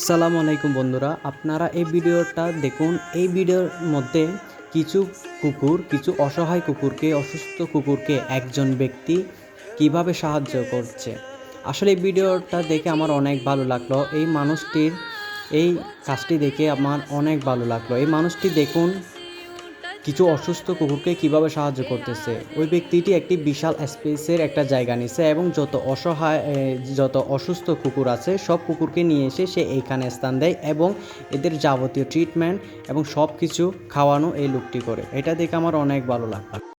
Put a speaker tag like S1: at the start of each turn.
S1: আসসালামু আলাইকুম বন্ধুরা, আপনারা এই ভিডিওটা দেখুন। এই ভিডিওর মধ্যে কিছু অসহায় কুকুরকে, অসুস্থ কুকুরকে একজন ব্যক্তি কিভাবে সাহায্য করছে। আসলে এই ভিডিওটা দেখে আমার অনেক ভালো লাগলো। এই মানুষটির এই কাজটি দেখে আমার অনেক ভালো লাগলো। এই মানুষটি দেখুন কিছু অসুস্থ কুকুরকে কিভাবে সাহায্য করতেছে। ওই ব্যক্তিটি একটি বিশাল স্পেসের একটা জায়গা নিছে এবং যত অসুস্থ কুকুর আছে সব কুকুরকে নিয়ে এসে সে এইখানে স্থান দেয় এবং এদের যাবতীয় ট্রিটমেন্ট এবং সব কিছু খাওয়ানো এই লোকটি করে। এটা দেখে আমার অনেক ভালো লাগলো।